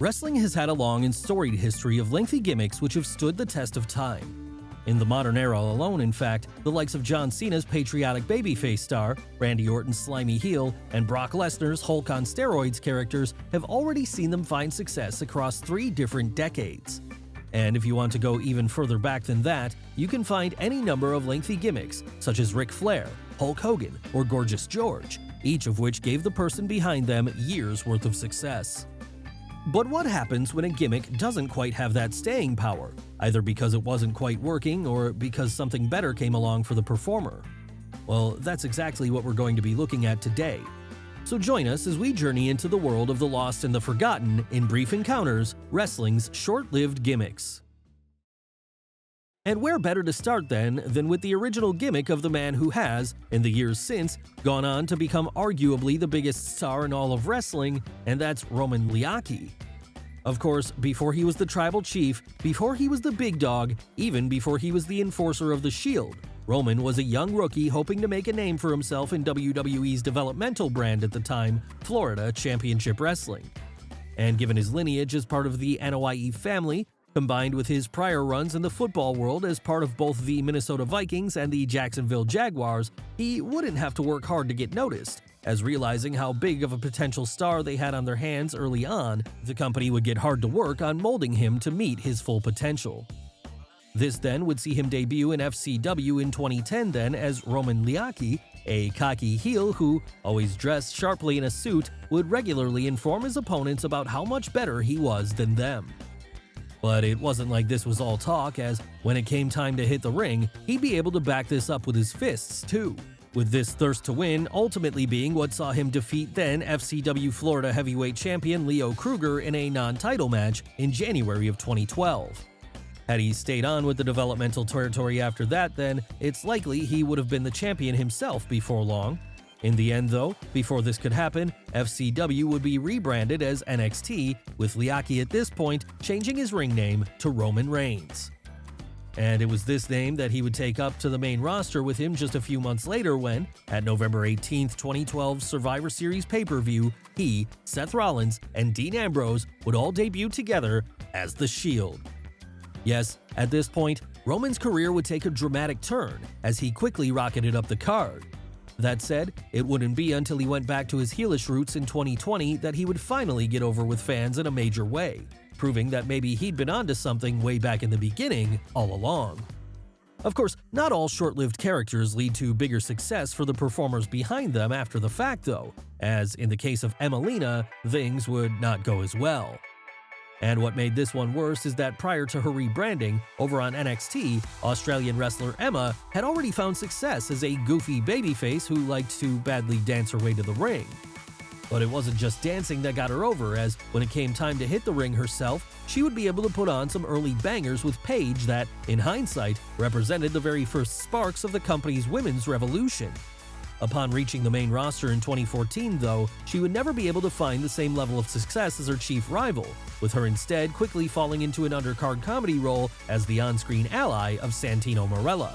Wrestling has had a long and storied history of lengthy gimmicks which have stood the test of time. In the modern era alone, in fact, the likes of John Cena's patriotic babyface star, Randy Orton's slimy heel, and Brock Lesnar's Hulk on steroids characters have already seen them find success across 3 different decades. And if you want to go even further back than that, you can find any number of lengthy gimmicks, such as Ric Flair, Hulk Hogan, or Gorgeous George, each of which gave the person behind them years' worth of success. But what happens when a gimmick doesn't quite have that staying power, either because it wasn't quite working or because something better came along for the performer? Well, that's exactly what we're going to be looking at today. So join us as we journey into the world of the lost and the forgotten in Brief Encounters, Wrestling's Short-Lived Gimmicks. And where better to start than with the original gimmick of the man who has, in the years since, gone on to become arguably the biggest star in all of wrestling, and that's Roman Liaki. Of course, before he was the tribal chief, before he was the big dog, even before he was the enforcer of the Shield, Roman was a young rookie hoping to make a name for himself in WWE's developmental brand at the time, Florida Championship Wrestling. And given his lineage as part of the NOIE family, combined with his prior runs in the football world as part of both the Minnesota Vikings and the Jacksonville Jaguars, he wouldn't have to work hard to get noticed, as realizing how big of a potential star they had on their hands early on, the company would get hard to work on molding him to meet his full potential. This then would see him debut in FCW in 2010 then as Roman Liaki, a cocky heel who, always dressed sharply in a suit, would regularly inform his opponents about how much better he was than them. But it wasn't like this was all talk, as when it came time to hit the ring, he'd be able to back this up with his fists too, with this thirst to win ultimately being what saw him defeat then FCW Florida heavyweight champion Leo Kruger in a non-title match in January of 2012. Had he stayed on with the developmental territory after that, then it's likely he would have been the champion himself before long. In the end though, before this could happen, FCW would be rebranded as NXT, with Liaki at this point changing his ring name to Roman Reigns. And it was this name that he would take up to the main roster with him just a few months later when, at November 18, 2012's Survivor Series pay-per-view, he, Seth Rollins, and Dean Ambrose would all debut together as The Shield. Yes, at this point, Roman's career would take a dramatic turn as he quickly rocketed up the card. That said, it wouldn't be until he went back to his heelish roots in 2020 that he would finally get over with fans in a major way, proving that maybe he'd been onto something way back in the beginning all along. Of course, not all short-lived characters lead to bigger success for the performers behind them after the fact though, as in the case of Emelina, things would not go as well. And what made this one worse is that prior to her rebranding, over on NXT, Australian wrestler Emma had already found success as a goofy babyface who liked to badly dance her way to the ring. But it wasn't just dancing that got her over, as when it came time to hit the ring herself, she would be able to put on some early bangers with Paige that, in hindsight, represented the very first sparks of the company's women's revolution. Upon reaching the main roster in 2014, though, she would never be able to find the same level of success as her chief rival, with her instead quickly falling into an undercard comedy role as the on-screen ally of Santino Marella.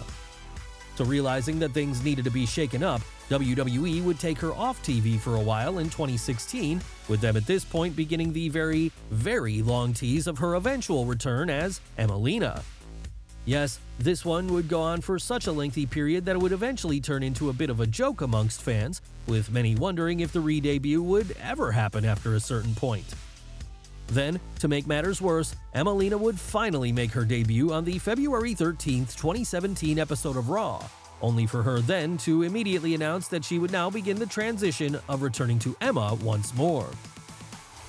So realizing that things needed to be shaken up, WWE would take her off TV for a while in 2016, with them at this point beginning the very, very long tease of her eventual return as Emelina. Yes, this one would go on for such a lengthy period that it would eventually turn into a bit of a joke amongst fans, with many wondering if the re-debut would ever happen after a certain point. Then, to make matters worse, Emelina would finally make her debut on the February 13, 2017 episode of Raw, only for her then to immediately announce that she would now begin the transition of returning to Emma once more.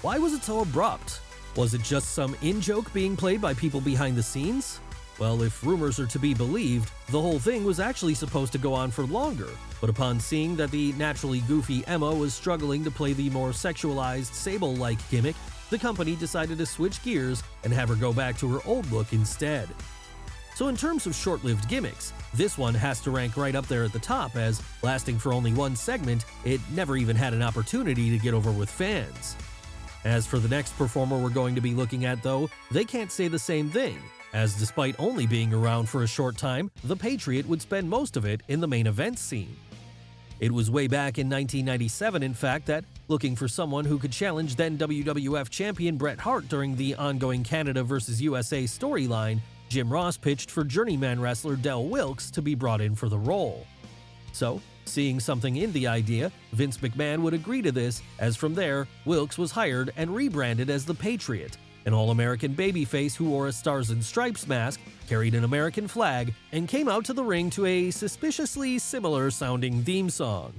Why was it so abrupt? Was it just some in-joke being played by people behind the scenes? Well, if rumors are to be believed, the whole thing was actually supposed to go on for longer, but upon seeing that the naturally goofy Emma was struggling to play the more sexualized Sable-like gimmick, the company decided to switch gears and have her go back to her old look instead. So in terms of short-lived gimmicks, this one has to rank right up there at the top, as lasting for only one segment, it never even had an opportunity to get over with fans. As for the next performer we're going to be looking at though, they can't say the same thing, as despite only being around for a short time, the Patriot would spend most of it in the main event scene. It was way back in 1997, in fact, that looking for someone who could challenge then WWF champion Bret Hart during the ongoing Canada vs. USA storyline, Jim Ross pitched for journeyman wrestler Del Wilkes to be brought in for the role. So, seeing something in the idea, Vince McMahon would agree to this, as from there, Wilkes was hired and rebranded as the Patriot, an all-American babyface who wore a Stars and Stripes mask, carried an American flag, and came out to the ring to a suspiciously similar-sounding theme song.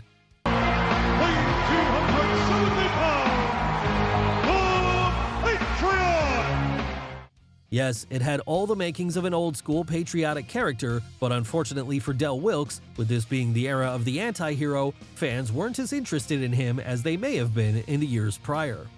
Yes, it had all the makings of an old-school patriotic character, but unfortunately for Del Wilkes, with this being the era of the anti-hero, fans weren't as interested in him as they may have been in the years prior.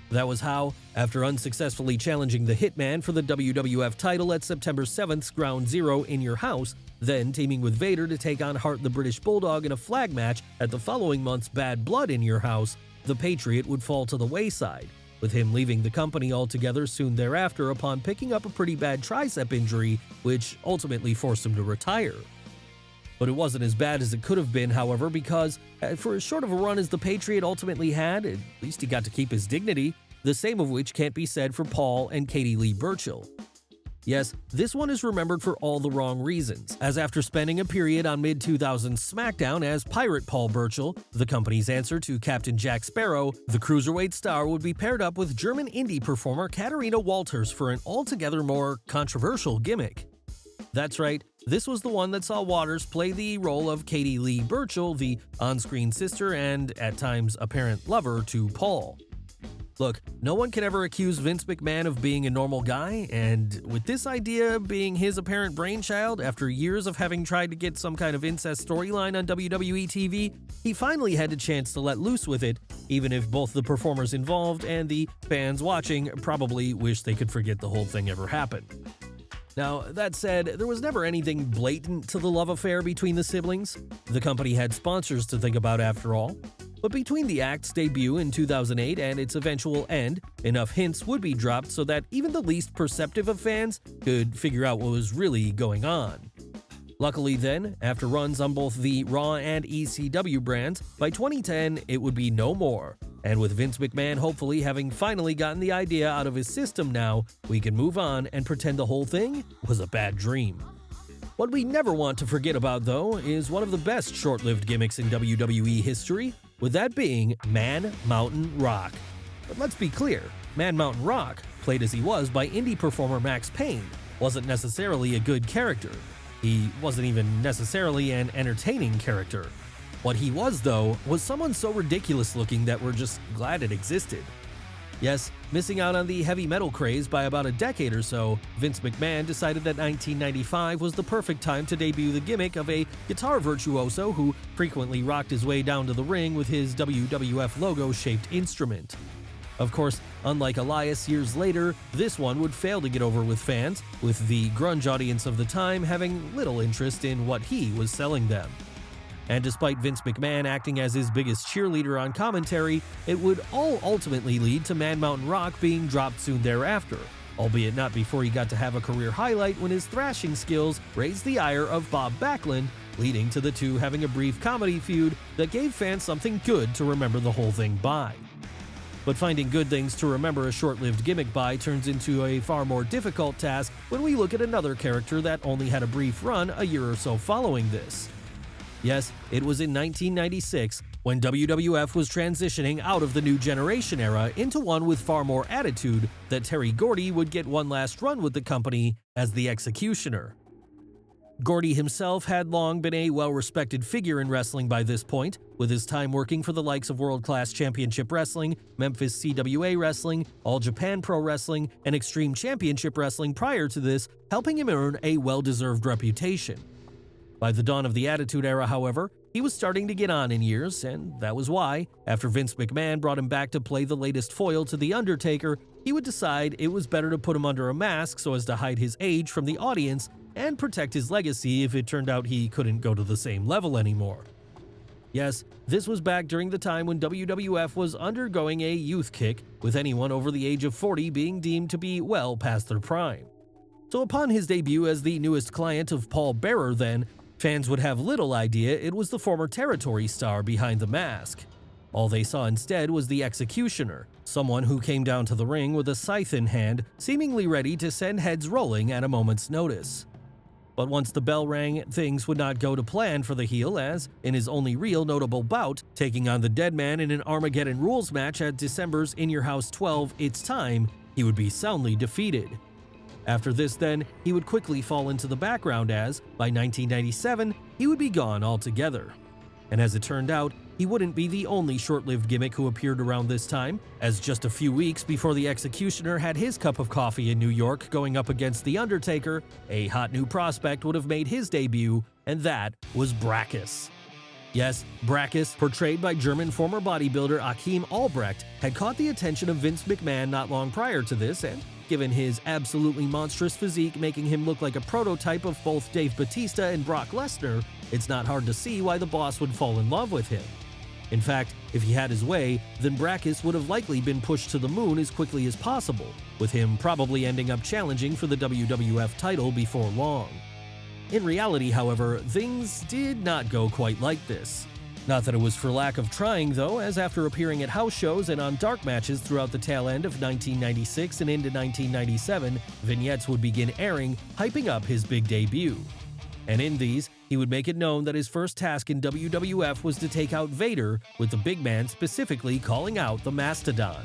That was how, after unsuccessfully challenging the Hitman for the WWF title at September 7th's Ground Zero in Your House, then teaming with Vader to take on Hart the British Bulldog in a flag match at the following month's Bad Blood in Your House, the Patriot would fall to the wayside, with him leaving the company altogether soon thereafter upon picking up a pretty bad tricep injury, which ultimately forced him to retire. But it wasn't as bad as it could have been, however, because for as short of a run as the Patriot ultimately had, at least he got to keep his dignity, the same of which can't be said for Paul and Katie Lee Burchill. Yes, this one is remembered for all the wrong reasons, as after spending a period on mid-2000s SmackDown as Pirate Paul Burchill, the company's answer to Captain Jack Sparrow, the cruiserweight star would be paired up with German indie performer Katharina Walters for an altogether more controversial gimmick. That's right, this was the one that saw Waters play the role of Katie Lee Burchill, the on-screen sister and, at times, apparent lover to Paul. Look, no one can ever accuse Vince McMahon of being a normal guy, and with this idea being his apparent brainchild after years of having tried to get some kind of incest storyline on WWE TV, he finally had a chance to let loose with it, even if both the performers involved and the fans watching probably wish they could forget the whole thing ever happened. Now, that said, there was never anything blatant to the love affair between the siblings. The company had sponsors to think about after all. But between the act's debut in 2008 and its eventual end, enough hints would be dropped so that even the least perceptive of fans could figure out what was really going on. Luckily then, after runs on both the Raw and ECW brands, by 2010 it would be no more. And with Vince McMahon hopefully having finally gotten the idea out of his system now, we can move on and pretend the whole thing was a bad dream. What we never want to forget about, though, is one of the best short-lived gimmicks in WWE history, with that being Man Mountain Rock. But let's be clear, Man Mountain Rock, played as he was by indie performer Max Payne, wasn't necessarily a good character. He wasn't even necessarily an entertaining character. What he was, though, was someone so ridiculous looking that we're just glad it existed. Yes, missing out on the heavy metal craze by about a decade or so, Vince McMahon decided that 1995 was the perfect time to debut the gimmick of a guitar virtuoso who frequently rocked his way down to the ring with his WWF logo-shaped instrument. Of course, unlike Elias years later, this one would fail to get over with fans, with the grunge audience of the time having little interest in what he was selling them. And despite Vince McMahon acting as his biggest cheerleader on commentary, it would all ultimately lead to Man Mountain Rock being dropped soon thereafter, albeit not before he got to have a career highlight when his thrashing skills raised the ire of Bob Backlund, leading to the two having a brief comedy feud that gave fans something good to remember the whole thing by. But finding good things to remember a short-lived gimmick by turns into a far more difficult task when we look at another character that only had a brief run a year or so following this. Yes, it was in 1996 when WWF was transitioning out of the New Generation era into one with far more attitude that Terry Gordy would get one last run with the company as the Executioner. Gordy himself had long been a well-respected figure in wrestling by this point, with his time working for the likes of World Class Championship Wrestling, Memphis CWA Wrestling, All Japan Pro Wrestling, and Extreme Championship Wrestling prior to this, helping him earn a well-deserved reputation. By the dawn of the Attitude Era, however, he was starting to get on in years, and that was why, after Vince McMahon brought him back to play the latest foil to The Undertaker, he would decide it was better to put him under a mask so as to hide his age from the audience and protect his legacy if it turned out he couldn't go to the same level anymore. Yes, this was back during the time when WWF was undergoing a youth kick, with anyone over the age of 40 being deemed to be well past their prime. So upon his debut as the newest client of Paul Bearer then, fans would have little idea it was the former Territory star behind the mask. All they saw instead was the executioner, someone who came down to the ring with a scythe in hand, seemingly ready to send heads rolling at a moment's notice. But once the bell rang, things would not go to plan for the heel as, in his only real notable bout, taking on the Deadman in an Armageddon Rules match at December's In Your House 12 It's Time, he would be soundly defeated. After this then, he would quickly fall into the background as, by 1997, he would be gone altogether. And as it turned out, he wouldn't be the only short-lived gimmick who appeared around this time, as just a few weeks before the Executioner had his cup of coffee in New York going up against The Undertaker, a hot new prospect would have made his debut, and that was Brachus. Yes, Brachus, portrayed by German former bodybuilder Achim Albrecht, had caught the attention of Vince McMahon not long prior to this, and given his absolutely monstrous physique making him look like a prototype of both Dave Bautista and Brock Lesnar, it's not hard to see why the boss would fall in love with him. In fact, if he had his way, then Brachus would have likely been pushed to the moon as quickly as possible, with him probably ending up challenging for the WWF title before long. In reality, however, things did not go quite like this. Not that it was for lack of trying though, as after appearing at house shows and on dark matches throughout the tail end of 1996 and into 1997, vignettes would begin airing, hyping up his big debut. And in these, he would make it known that his first task in WWF was to take out Vader, with the big man specifically calling out the Mastodon.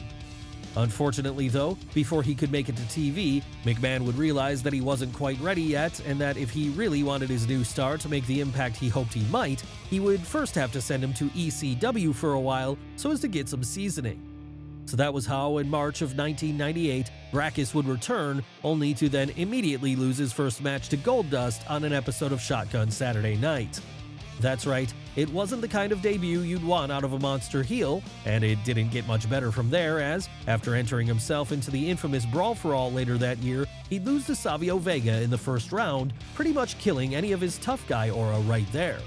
Unfortunately though, before he could make it to TV, McMahon would realize that he wasn't quite ready yet, and that if he really wanted his new star to make the impact he hoped he might, he would first have to send him to ECW for a while so as to get some seasoning. So that was how, in March of 1998, Brachus would return, only to then immediately lose his first match to Goldust on an episode of Shotgun Saturday Night. That's right, it wasn't the kind of debut you'd want out of a monster heel, and it didn't get much better from there as, after entering himself into the infamous Brawl for All later that year, he'd lose to Savio Vega in the first round, pretty much killing any of his tough guy aura right there.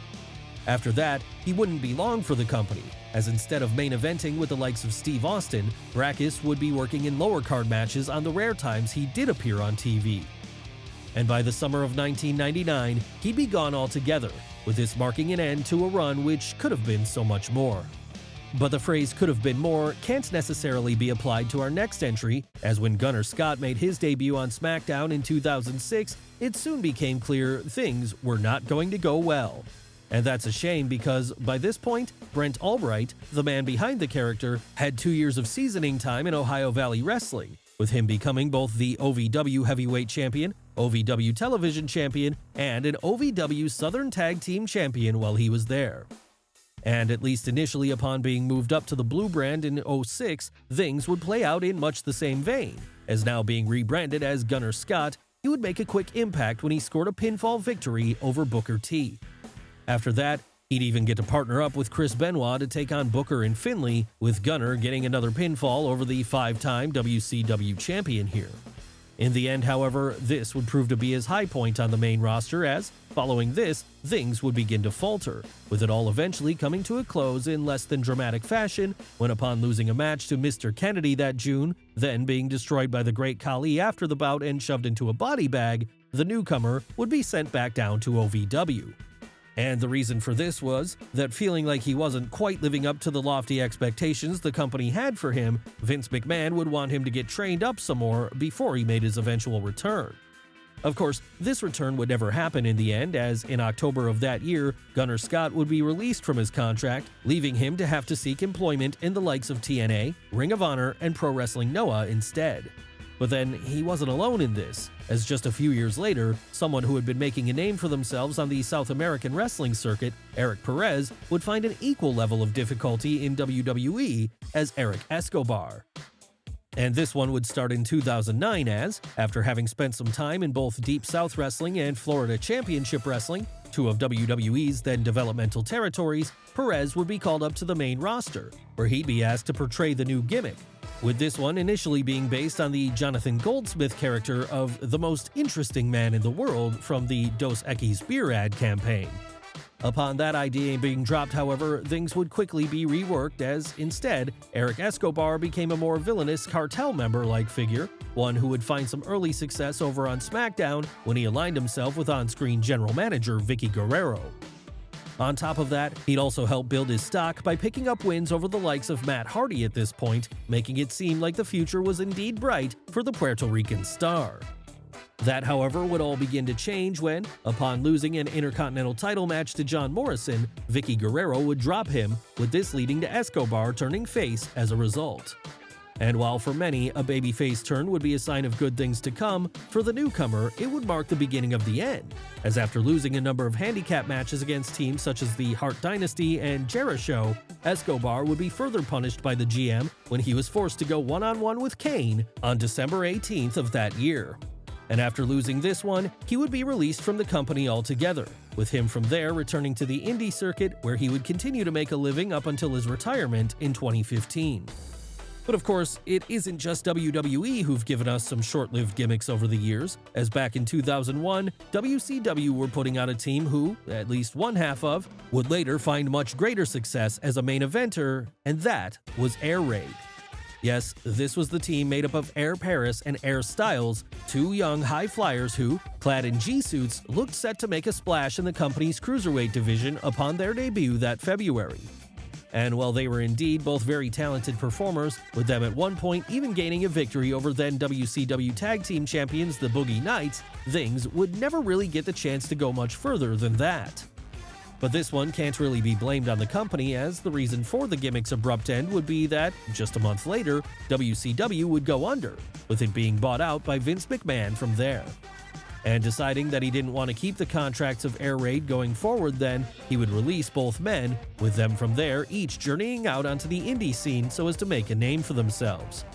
After that, he wouldn't be long for the company, as instead of main eventing with the likes of Steve Austin, Brachus would be working in lower card matches on the rare times he did appear on TV. And by the summer of 1999, he'd be gone altogether, with this marking an end to a run which could have been so much more. But the phrase "could have been more" can't necessarily be applied to our next entry, as when Gunnar Scott made his debut on SmackDown in 2006, it soon became clear things were not going to go well. And that's a shame because, by this point, Brent Albright, the man behind the character, had 2 years of seasoning time in Ohio Valley Wrestling, with him becoming both the OVW Heavyweight Champion, OVW Television Champion, and an OVW Southern Tag Team Champion while he was there. And at least initially upon being moved up to the Blue brand in 2006, things would play out in much the same vein, as now being rebranded as Gunnar Scott, he would make a quick impact when he scored a pinfall victory over Booker T. After that, he'd even get to partner up with Chris Benoit to take on Booker and Finlay, with Gunnar getting another pinfall over the 5-time WCW champion here. In the end, however, this would prove to be his high point on the main roster as, following this, things would begin to falter, with it all eventually coming to a close in less than dramatic fashion when, upon losing a match to Mr. Kennedy that June, then being destroyed by the Great Khali after the bout and shoved into a body bag, the newcomer would be sent back down to OVW. And the reason for this was that, feeling like he wasn't quite living up to the lofty expectations the company had for him, Vince McMahon would want him to get trained up some more before he made his eventual return. Of course, this return would never happen in the end, as in October of that year, Gunnar Scott would be released from his contract, leaving him to have to seek employment in the likes of TNA, Ring of Honor, and Pro Wrestling Noah instead. But then he wasn't alone in this, as just a few years later, someone who had been making a name for themselves on the South American wrestling circuit, Eric Perez, would find an equal level of difficulty in WWE as Eric Escobar. And this one would start in 2009 as, after having spent some time in both Deep South Wrestling and Florida Championship Wrestling, two of WWE's then developmental territories, Perez would be called up to the main roster, where he'd be asked to portray the new gimmick, with this one initially being based on the Jonathan Goldsmith character of the most interesting man in the world from the Dos Equis beer ad campaign. Upon that idea being dropped, however, things would quickly be reworked as, instead, Eric Escobar became a more villainous cartel member-like figure, one who would find some early success over on SmackDown when he aligned himself with on-screen general manager Vicky Guerrero. On top of that, he'd also helped build his stock by picking up wins over the likes of Matt Hardy at this point, making it seem like the future was indeed bright for the Puerto Rican star. That, however, would all begin to change when, upon losing an Intercontinental title match to John Morrison, Vicky Guerrero would drop him, with this leading to Escobar turning face as a result. And while for many, a babyface turn would be a sign of good things to come, for the newcomer, it would mark the beginning of the end, as after losing a number of handicap matches against teams such as the Hart Dynasty and Jericho, Escobar would be further punished by the GM when he was forced to go one-on-one with Kane on December 18th of that year. And after losing this one, he would be released from the company altogether, with him from there returning to the indie circuit where he would continue to make a living up until his retirement in 2015. But of course, it isn't just WWE who've given us some short-lived gimmicks over the years, as back in 2001, WCW were putting out a team who, at least one half of, would later find much greater success as a main eventer, and that was Air Raid. Yes, this was the team made up of Air Paris and Air Styles, two young high flyers who, clad in G-suits, looked set to make a splash in the company's cruiserweight division upon their debut that February. And while they were indeed both very talented performers, with them at one point even gaining a victory over then WCW Tag Team Champions the Boogie Knights, things would never really get the chance to go much further than that. But this one can't really be blamed on the company, as the reason for the gimmick's abrupt end would be that, just a month later, WCW would go under, with it being bought out by Vince McMahon from there. And deciding that he didn't want to keep the contracts of Air Raid going forward then, he would release both men, with them from there each journeying out onto the indie scene so as to make a name for themselves.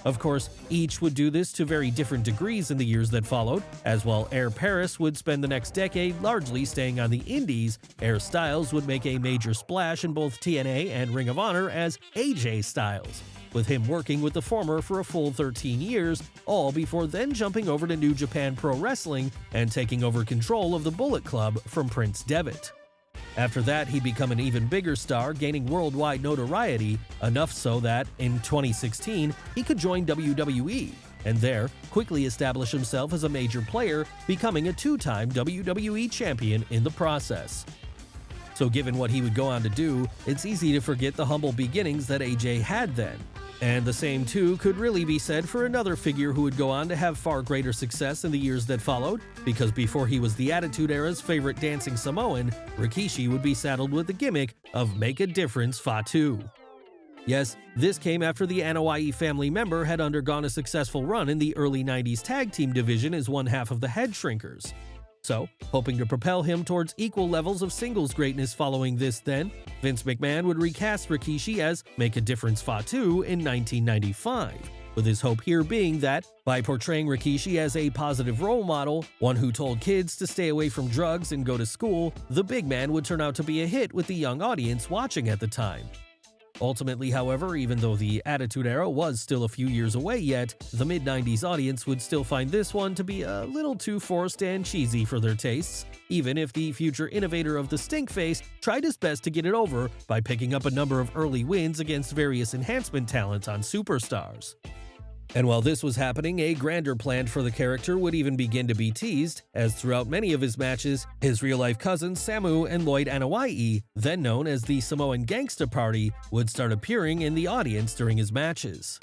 Of course, each would do this to very different degrees in the years that followed, as while Air Paris would spend the next decade largely staying on the indies, Air Styles would make a major splash in both TNA and Ring of Honor as AJ Styles, with him working with the former for a full 13 years, all before then jumping over to New Japan Pro Wrestling and taking over control of the Bullet Club from Prince Devitt. After that, he'd become an even bigger star, gaining worldwide notoriety, enough so that, in 2016, he could join WWE, and there, quickly establish himself as a major player, becoming a two-time WWE champion in the process. So given what he would go on to do, it's easy to forget the humble beginnings that AJ had then. And the same too could really be said for another figure who would go on to have far greater success in the years that followed, because before he was the Attitude Era's favorite dancing Samoan, Rikishi would be saddled with the gimmick of Make a Difference Fatu. Yes, this came after the Anoa'i family member had undergone a successful run in the early 90s tag team division as one half of the Head Shrinkers. So, hoping to propel him towards equal levels of singles greatness following this then, Vince McMahon would recast Rikishi as Make a Difference Fatu in 1995, with his hope here being that, by portraying Rikishi as a positive role model, one who told kids to stay away from drugs and go to school, the big man would turn out to be a hit with the young audience watching at the time. Ultimately, however, even though the Attitude Era was still a few years away yet, the mid-90s audience would still find this one to be a little too forced and cheesy for their tastes, even if the future innovator of the stink face tried his best to get it over by picking up a number of early wins against various enhancement talents on Superstars. And while this was happening, a grander plan for the character would even begin to be teased, as throughout many of his matches, his real-life cousins Samu and Lloyd Anoa'i, then known as the Samoan Gangsta Party, would start appearing in the audience during his matches.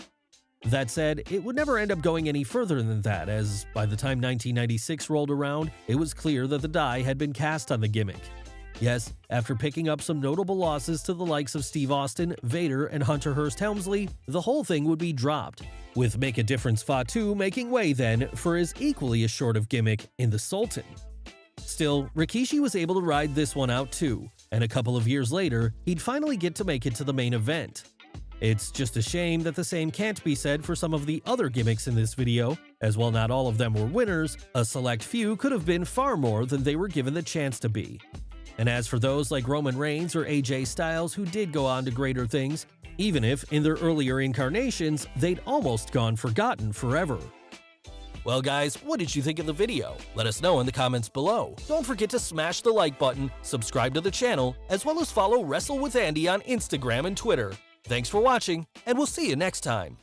That said, it would never end up going any further than that, as by the time 1996 rolled around, it was clear that the die had been cast on the gimmick. Yes, after picking up some notable losses to the likes of Steve Austin, Vader, and Hunter Hearst Helmsley, the whole thing would be dropped, with Make a Difference Fatu making way then for his equally as short of gimmick in the Sultan. Still, Rikishi was able to ride this one out too, and a couple of years later, he'd finally get to make it to the main event. It's just a shame that the same can't be said for some of the other gimmicks in this video, as while not all of them were winners, a select few could have been far more than they were given the chance to be. And as for those like Roman Reigns or AJ Styles who did go on to greater things, even if in their earlier incarnations they'd almost gone forgotten forever. Well guys, what did you think of the video? Let us know in the comments below. Don't forget to smash the like button, subscribe to the channel, as well as follow Wrestle with Andy on Instagram and Twitter. Thanks for watching, and we'll see you next time.